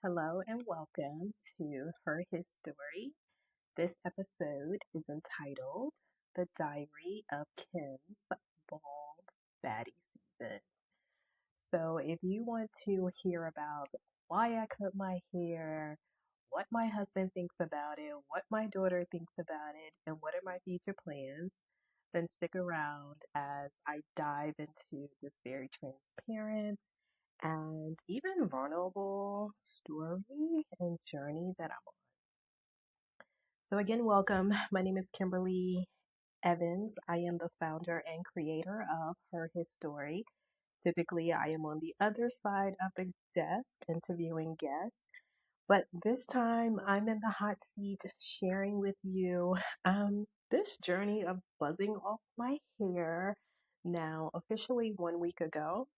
Hello and welcome to Her His Story. This episode is entitled The Diary of Kim's Bald Baddie Season. So, if you want to hear about why I cut my hair, what my husband thinks about it, what my daughter thinks about it, and what are my future plans, then stick around as I dive into this very transparent and even vulnerable story and journey that I'm on. So, again, welcome. My name is Kimberly Evans. I am the founder and creator of Her His Story. Typically, I am on the other side of the desk interviewing guests, but this time I'm in the hot seat sharing with you this journey of buzzing off my hair now officially 1 week ago.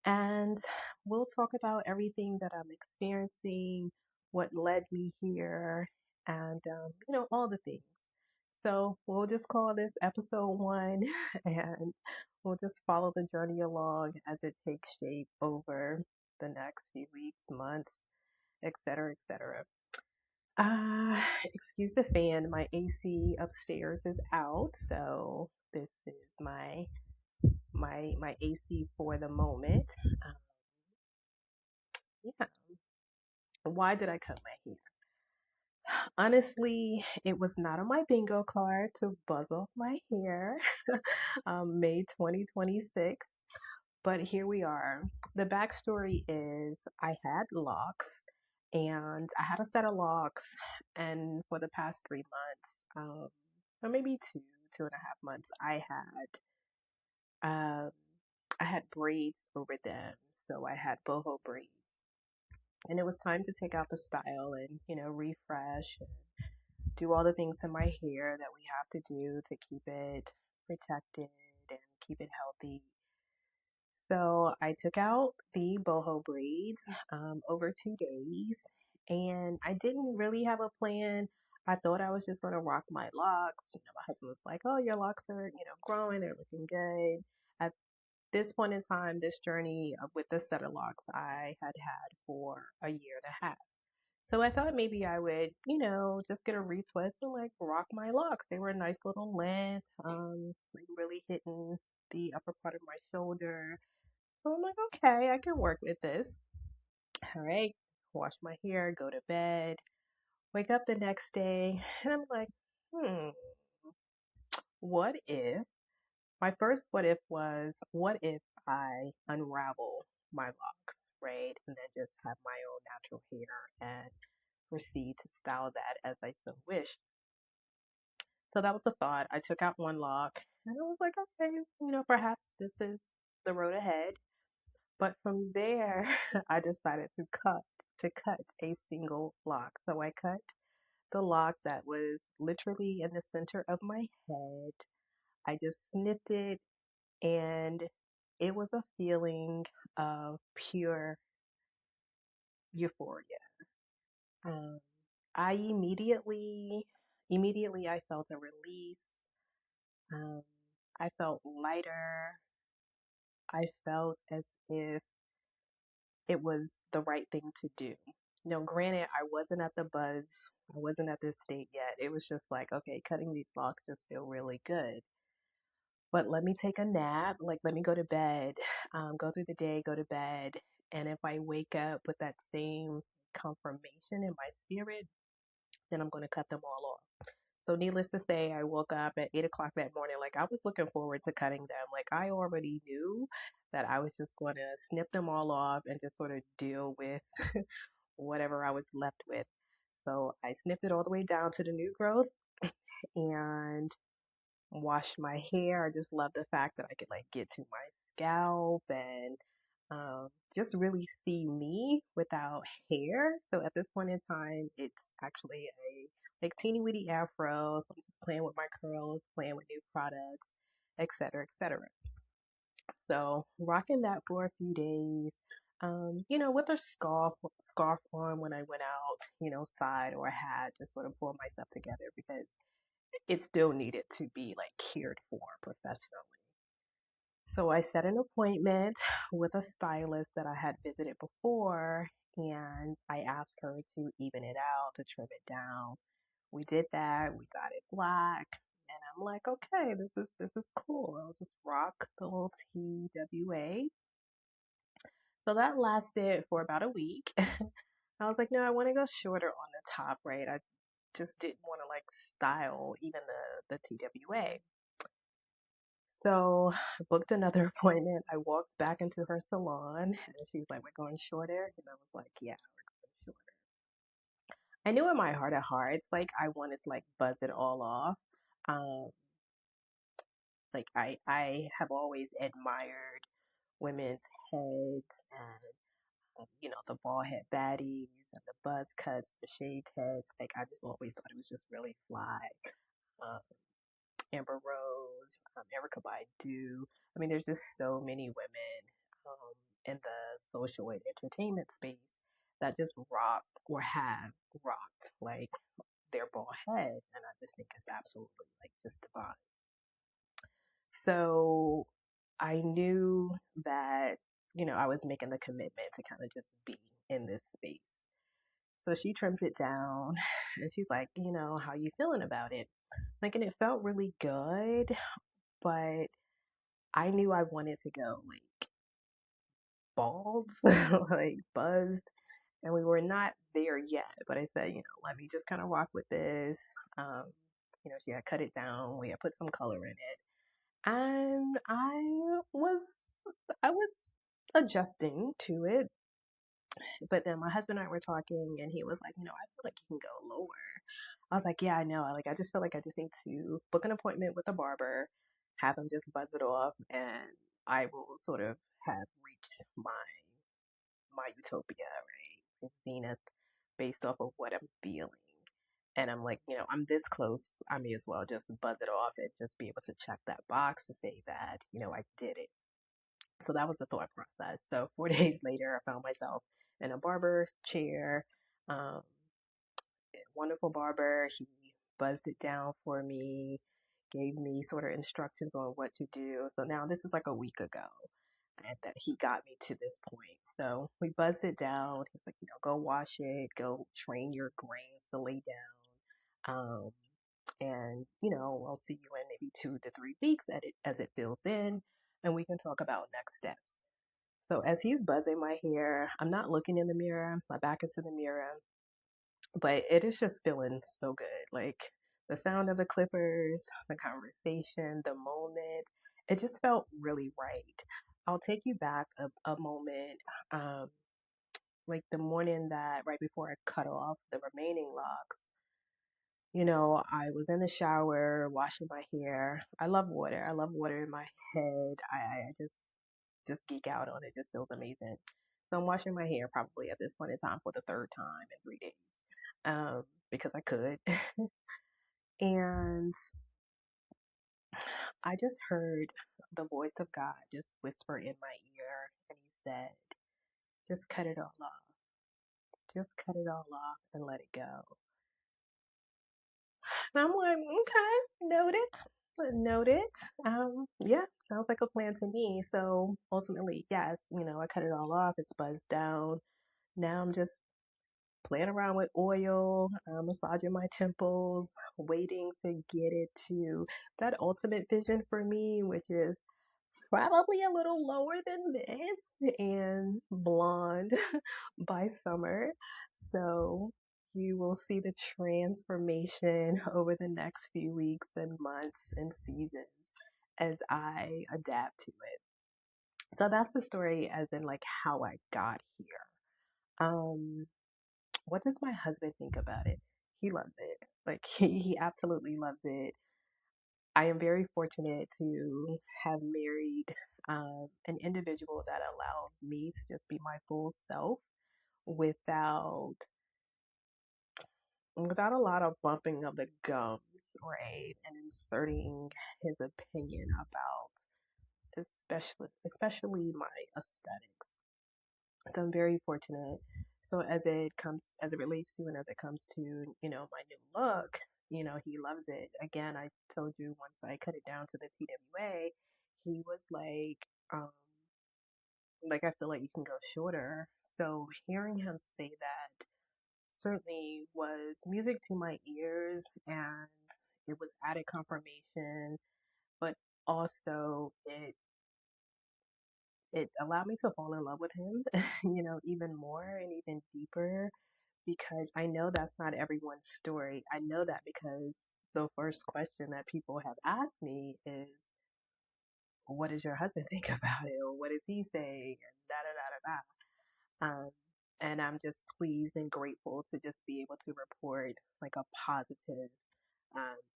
And we'll talk about everything that I'm experiencing, what led me here, and, all the things. So we'll just call this episode one, and we'll just follow the journey along as it takes shape over the next few weeks, months, etc., etc. Excuse the fan. My AC upstairs is out, so this is my AC for the moment. Um, yeah. Why did I cut my hair? Honestly, it was not on my bingo card to buzz off my hair May 2026, but here we are. The backstory is I had locks and I had a set of locks, and for the past 3 months, or maybe 2.5 months, um, I had braids over them. So I had boho braids. And it was time to take out the style and, refresh and do all the things to my hair that we have to do to keep it protected and keep it healthy. So I took out the boho braids over 2 days, and I didn't really have a plan. I thought I was just going to rock my locks. My husband was like, "Oh, your locks are, growing. They're looking good." At this point in time, this journey with this set of locks I had had for a year and a half. So I thought maybe I would, just get a retwist and like rock my locks. They were a nice little length, like really hitting the upper part of my shoulder. So I'm like, okay, I can work with this. All right, wash my hair, go to bed, wake up the next day, and I'm like, hmm, what if? My first what if was, what if I unravel my locks, right? And then just have my own natural hair and proceed to style that as I so wish. So that was a thought. I took out one lock and I was like, okay, perhaps this is the road ahead. But from there, I decided to cut a single lock. So I cut the lock that was literally in the center of my head. I just snipped it, and it was a feeling of pure euphoria. Um, I immediately I felt a release. Um, I felt lighter. I felt as if it was the right thing to do. Granted, I wasn't at the buzz. I wasn't at this state yet. It was just like, okay, cutting these locks just feel really good. But let me take a nap. Like, let me go to bed, go through the day, go to bed. And if I wake up with that same confirmation in my spirit, then I'm going to cut them all off. So, needless to say, I woke up at 8 o'clock that morning. Like, I was looking forward to cutting them. Like, I already knew that I was just going to snip them all off and just sort of deal with whatever I was left with. So, I snipped it all the way down to the new growth and washed my hair. I just love the fact that I could, like, get to my scalp and just really see me without hair. So at this point in time, it's actually a like teeny weeny afro. So I'm just playing with my curls, playing with new products, etc., etc. So rocking that for a few days. With a scarf on when I went out, side or hat, just sort of pull myself together because it still needed to be like cared for professionally. So I set an appointment with a stylist that I had visited before, and I asked her to even it out, to trim it down. We did that. We got it black, and I'm like, okay, this is cool. I'll just rock the little TWA. So that lasted for about a week. I was like, no, I want to go shorter on the top, right? I just didn't want to like style even the TWA. So I booked another appointment. I walked back into her salon and she's like, we're going shorter. And I was like, yeah, we're going shorter. I knew in my heart of hearts, like I wanted to like buzz it all off. Um, like I have always admired women's heads and the ball head baddies and the buzz cuts, the shaved heads. Like I just always thought it was just really fly. Um, Amber Rose, Erica Baidu. I mean, there's just so many women in the social and entertainment space that just rock or have rocked like their bald head, and I just think it's absolutely like just divine. So I knew that I was making the commitment to kind of just be in this space. So she trims it down, and she's like, how you feeling about it? Like, and it felt really good, but I knew I wanted to go like bald, like buzzed, and we were not there yet. But I said, let me just kind of rock with this. Um, she had cut it down. We had put some color in it, and I was adjusting to it. But then my husband and I were talking, and he was like, I feel like you can go lower. I was like, yeah, I know. Like, I just feel like I just need to book an appointment with a barber, have him just buzz it off, and I will sort of have reached my utopia, right? Zenith, based off of what I'm feeling. And I'm like, I'm this close. I may as well just buzz it off and just be able to check that box to say that, I did it. So that was the thought process. So 4 days later, I found myself in a barber chair. Um, Wonderful barber. He buzzed it down for me, gave me sort of instructions on what to do. So now this is like a week ago and that he got me to this point. So we buzzed it down. He's like, go wash it, go train your grains to lay down. And I'll see you in maybe 2 to 3 weeks as it fills in, and we can talk about next steps. So as he's buzzing my hair, I'm not looking in the mirror. My back is to the mirror, but it is just feeling so good. Like the sound of the clippers, the conversation, the moment, it just felt really right. I'll take you back a moment, um, like the morning that right before I cut off the remaining locks. I was in the shower washing my hair. I love water. I love water in my head. I just geek out on it. It just feels amazing. So I'm washing my hair probably at this point in time for the third time in 3 days, because I could. And I just heard the voice of God just whisper in my ear, and he said, just cut it all off. Just cut it all off and let it go. And I'm like, okay, noted. Noted. Yeah, sounds like a plan to me. So ultimately, yes, I cut it all off. It's buzzed down. Now I'm just playing around with oil, massaging my temples, waiting to get it to that ultimate vision for me, which is probably a little lower than this and blonde by summer. So you will see the transformation over the next few weeks and months and seasons as I adapt to it. So that's the story as in like how I got here. Um, what does my husband think about it? He loves it. Like he absolutely loves it. I am very fortunate to have married an individual that allows me to just be my full self without without a lot of bumping of the gums, right? And inserting his opinion about especially my aesthetics. So I'm very fortunate. So as it relates to, and as it comes to, my new look, he loves it. Again, I told you once I cut it down to the TWA, he was like I feel like you can go shorter. So hearing him say that certainly was music to my ears, and it was added confirmation, but also it allowed me to fall in love with him, even more and even deeper, because I know that's not everyone's story. I know that because the first question that people have asked me is, what does your husband think about it? Or what does he say? And da da da da da. And I'm just pleased and grateful to just be able to report like a positive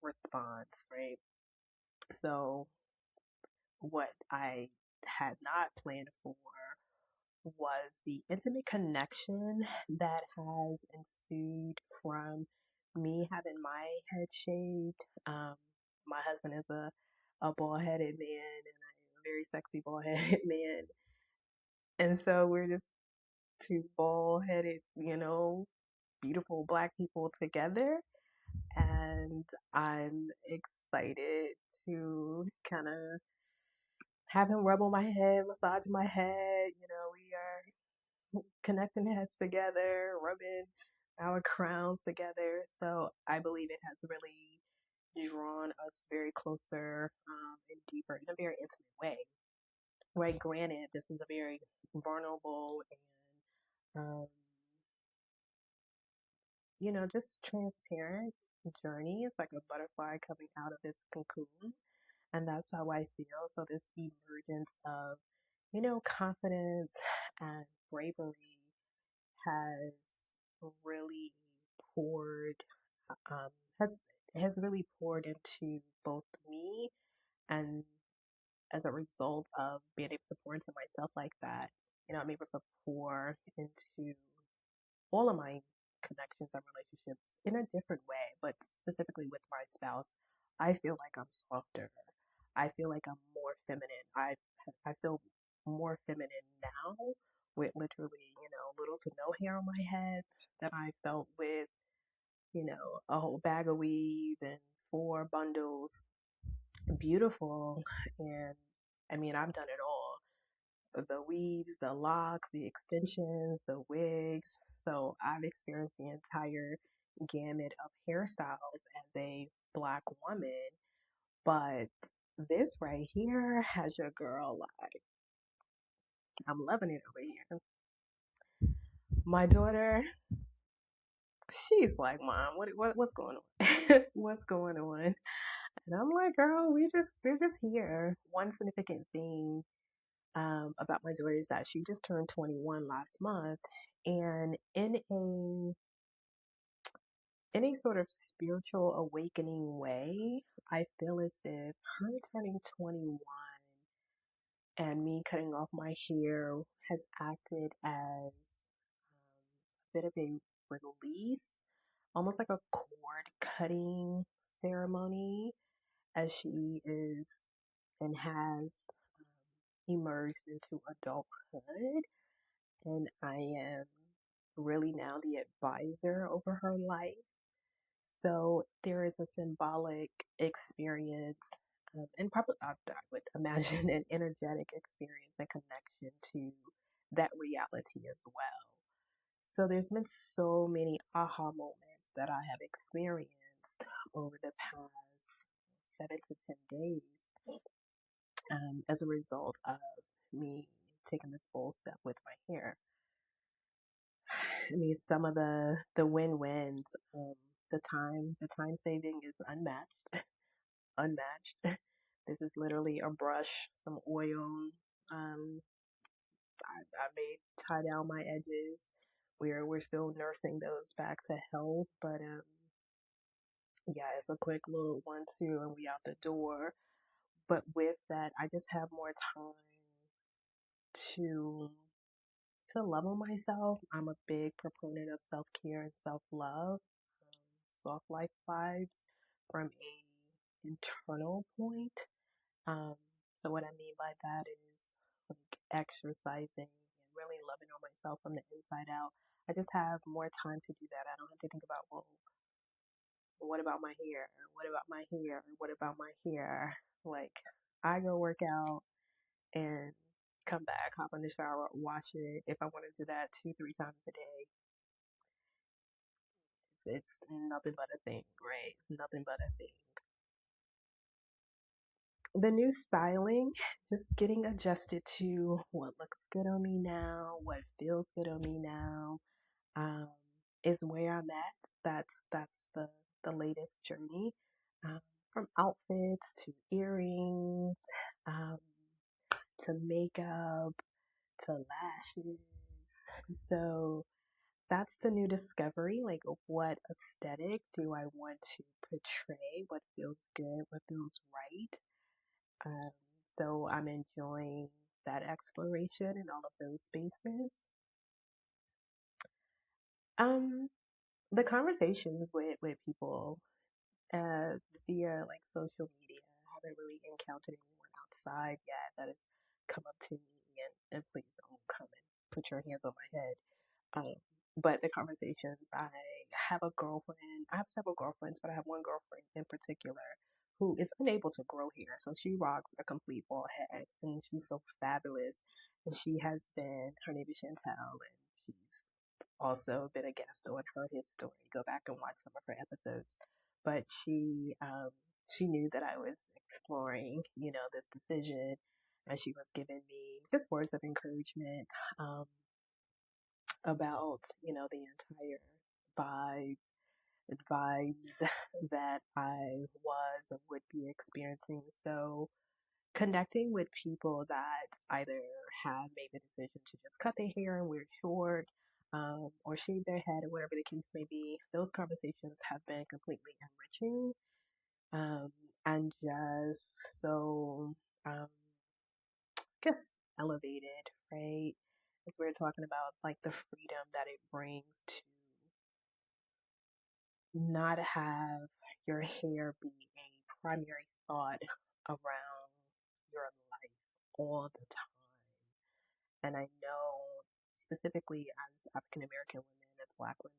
response, right? So, what I had not planned for was the intimate connection that has ensued from me having my head shaved. My husband is a bald headed man, and I am a very sexy bald headed man. And so we're just two bald headed, beautiful black people together. And I'm excited to kind of have him rub on my head, massage my head. We are connecting heads together, rubbing our crowns together. So I believe it has really drawn us very closer and deeper in a very intimate way. Right? Granted, this is a very vulnerable and, just transparent journey. It's like a butterfly coming out of its cocoon. And that's how I feel. So this emergence of, confidence and bravery has really poured um, has has really poured into both me, and as a result of being able to pour into myself like that, I'm able to pour into all of my connections and relationships in a different way, but specifically with my spouse, I feel like I'm softer. I feel like I'm more feminine. I feel more feminine now with literally, little to no hair on my head than I felt with, a whole bag of weave and four bundles. Beautiful. And I mean, I've done it all: the weaves, the locks, the extensions, the wigs. So I've experienced the entire gamut of hairstyles as a black woman. But this right here has your girl like, I'm loving it over here. My daughter, she's like, Mom, what's going on? What's going on? And I'm like, girl, we're just here. One significant thing about my daughter is that she just turned 21 last month, and in a sort of spiritual awakening way, I feel as if her turning 21 and me cutting off my hair has acted as a bit of a release, almost like a cord cutting ceremony, as she is and has emerged into adulthood. And I am really now the advisor over her life. So there is a symbolic experience, and probably I would imagine an energetic experience and connection to that reality as well. So there's been so many aha moments that I have experienced over the past 7 to 10 days, as a result of me taking this bold step with my hair. I mean, some of the win-wins, the time saving is unmatched, unmatched. This is literally a brush, some oil. I may tie down my edges. We're still nursing those back to health, but yeah, it's a quick little 1, 2, and we out the door. But with that, I just have more time to love on myself. I'm a big proponent of self care and self love, soft life vibes from a internal point. Um, so what I mean by that is like exercising and really loving on myself from the inside out. I just have more time to do that. I don't have to think about, well, what about my hair? What about my hair? What about my hair? Like, I go work out and come back, hop in the shower, wash it. If I want to do that 2, 3 times a day, it's nothing but a thing, right? It's nothing but a thing. The new styling, just getting adjusted to what looks good on me now, what feels good on me now, um, is where I'm at. That's the latest journey, um, from outfits to earrings, um, to makeup to lashes. So that's the new discovery. Like, what aesthetic do I want to portray? What feels good? What feels right? Um, so I'm enjoying that exploration in all of those spaces. Um, the conversations with people uh, via like social media. I haven't really encountered anyone outside yet that has come up to me and please don't come and put your hands on my head. Um, but the conversations, I have a girlfriend. I have several girlfriends, but I have one girlfriend in particular who is unable to grow hair. So she rocks a complete bald head, and she's so fabulous. And she has been. Her name is Chantel, and she's also been a guest on Her His Story. Go back and watch some of her episodes. But she knew that I was exploring, this decision, and she was giving me just words of encouragement. Um, about the entire vibe vibes that I was and would be experiencing. So connecting with people that either have made the decision to just cut their hair and wear it short, or shave their head, or whatever the case may be, those conversations have been completely enriching, um, and just so, um, I guess, elevated, right? As we're talking about like the freedom that it brings to not have your hair be a primary thought around your life all the time. And I know, specifically as African American women, as Black women,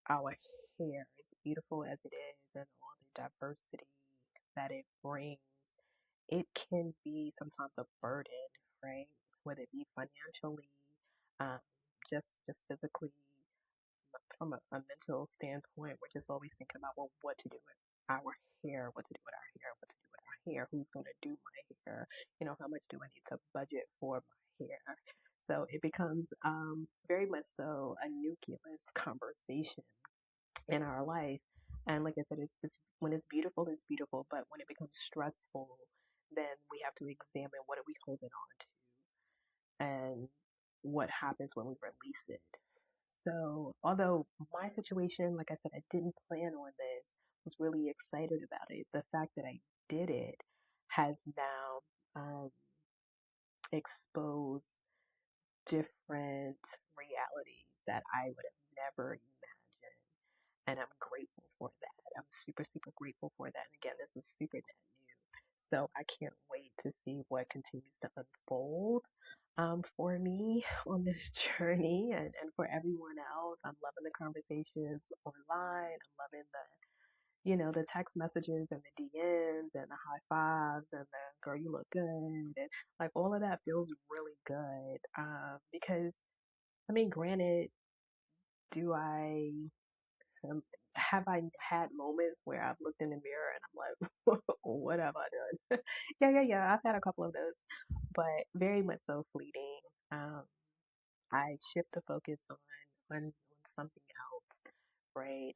our hair, as beautiful as it is, and all the diversity that it brings, it can be sometimes a burden, right? Whether it be financially, um, just physically, from a mental standpoint. We're just always thinking about, well, what to do with our hair, what to do with our hair, what to do with our hair, who's going to do my hair, how much do I need to budget for my hair. So it becomes, very much so, a nucleus conversation in our life. And like I said, it's when it's beautiful, but when it becomes stressful, then we have to examine, what are we holding on to, and what happens when we release it. So, although my situation, like I said, I didn't plan on this, was really excited about it. The fact that I did it has now, exposed different realities that I would have never imagined. And I'm grateful for that. I'm super, super grateful for that. And again, this is super net new. So I can't wait to see what continues to unfold, for me on this journey, and for everyone else. I'm loving the conversations online. I'm loving the text messages and the DMs and the high fives and the girl, you look good. And like all of that feels really good. Because, I mean, granted, do I, um, have I had moments where I've looked in the mirror and I'm like, what have I done? Yeah. I've had a couple of those, but very much so fleeting. Um, I shift the focus on something else, right?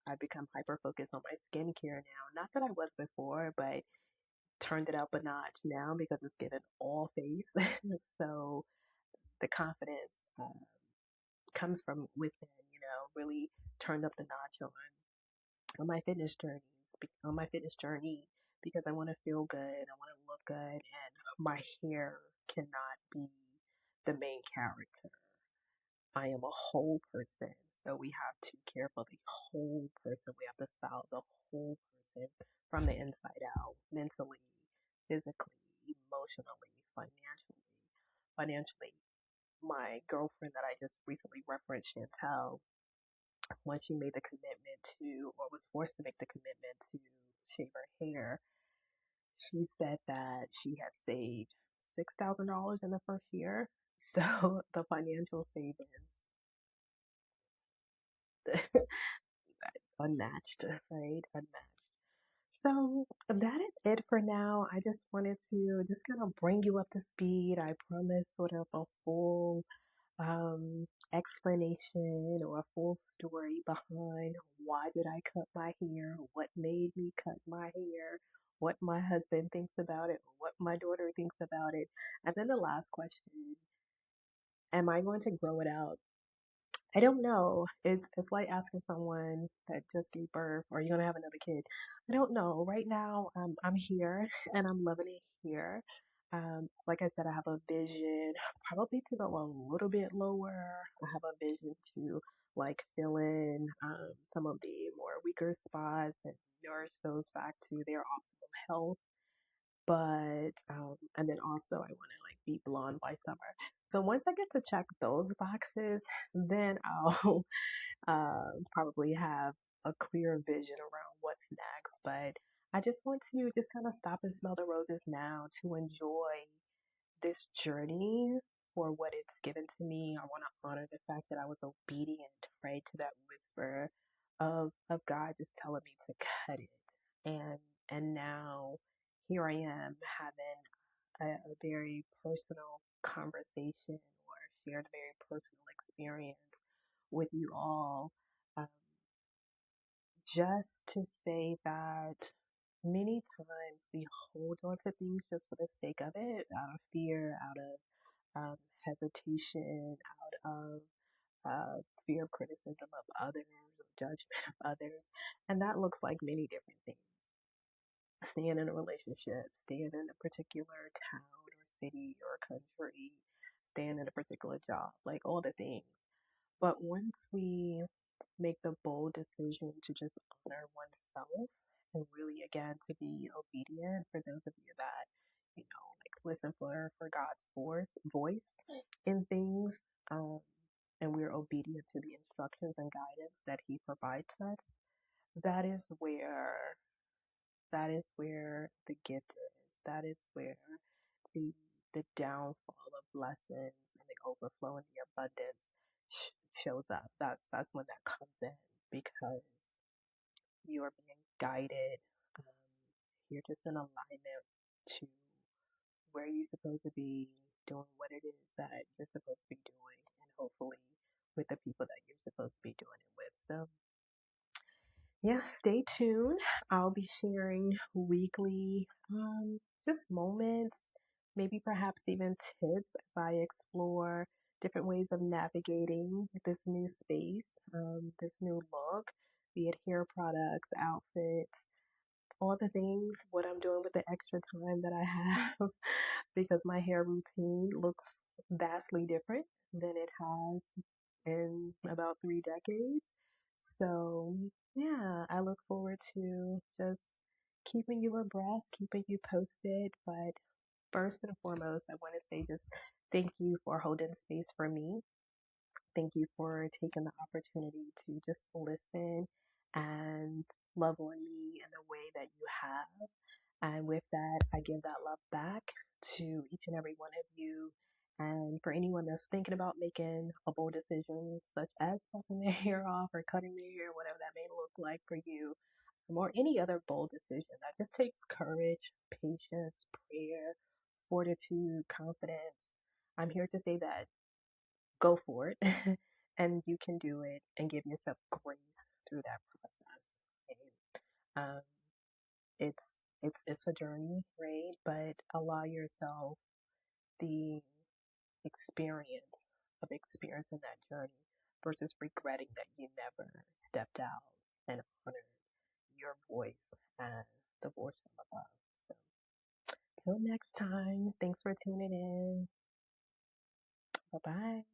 I've become hyper focused on my skincare now. Not that I was before, but turned it up a notch now because it's given all face. So the confidence, comes from within. Really turned up the notch on my fitness journey, on my fitness journey, because I want to feel good, I want to look good, and my hair cannot be the main character. I am a whole person. So we have to care for the whole person. We have to style the whole person from the inside out, mentally, physically, emotionally, financially. Financially, my girlfriend that I just recently referenced, Chantel, when she made the commitment to, or was forced to make the commitment to shave her hair, She said that she had saved $6,000 in the first year. So the financial savings, unmatched, right? Unmatched. So that is it for now. I just wanted to just kind of bring you up to speed. I promise sort of a full explanation or a full story behind why did I cut my hair, what made me cut my hair, what my husband thinks about it, what my daughter thinks about it. And then the last question, am I going to grow it out? I don't know. It's like asking someone that just gave birth, are you gonna have another kid? I don't know. Right now, I'm here and I'm loving it here. Like I said, I have a vision probably to go a little bit lower. I have a vision to like fill in some of the more weaker spots and nurse those back to their optimal health. But and then also I want to like be blonde by summer. So once I get to check those boxes, then I'll probably have a clear vision around what's next. But I just want to just kind of stop and smell the roses now to enjoy this journey for what it's given to me. I want to honor the fact that I was obedient, right, to that whisper of God just telling me to cut it. And now here I am having a very personal conversation or shared a very personal experience with you all. Um, just to say that many times we hold on to things just for the sake of it, out of fear, out of hesitation, out of fear of criticism of others, or judgment of others. And that looks like many different things. Staying in a relationship, staying in a particular town or city or country, staying in a particular job, like all the things. But once we make the bold decision to just honor oneself and really, again, to be obedient, for those of you that, like listen for God's voice in things, um, and we're obedient to the instructions and guidance that He provides us, that is where that is where the gift is. That is where the the downfall of blessings and the overflow and the abundance shows up. That's when that comes in because you are being guided. Um, you're just in alignment to where you're supposed to be, doing what it is that you're supposed to be doing, and hopefully with the people that you're supposed to be doing it with. So yeah, stay tuned. I'll be sharing weekly, just moments, maybe perhaps even tips as I explore different ways of navigating this new space, this new look, be it hair products, outfits, all the things, what I'm doing with the extra time that I have, because my hair routine looks vastly different than it has in about 3 decades. So, yeah, I look forward to just keeping you abreast, keeping you posted. But first and foremost, I want to say just thank you for holding space for me. Thank you for taking the opportunity to just listen and love on me in the way that you have. And with that, I give that love back to each and every one of you. And for anyone that's thinking about making a bold decision, such as cutting their hair off or cutting their hair, whatever that may look like for you, or any other bold decision, that just takes courage, patience, prayer, fortitude, confidence. I'm here to say that go for it and you can do it and give yourself grace through that process. And, it's a journey, right? But allow yourself the experience of experiencing that journey versus regretting that you never stepped out and honored your voice and the voice from above. So till next time, thanks for tuning in. Bye bye.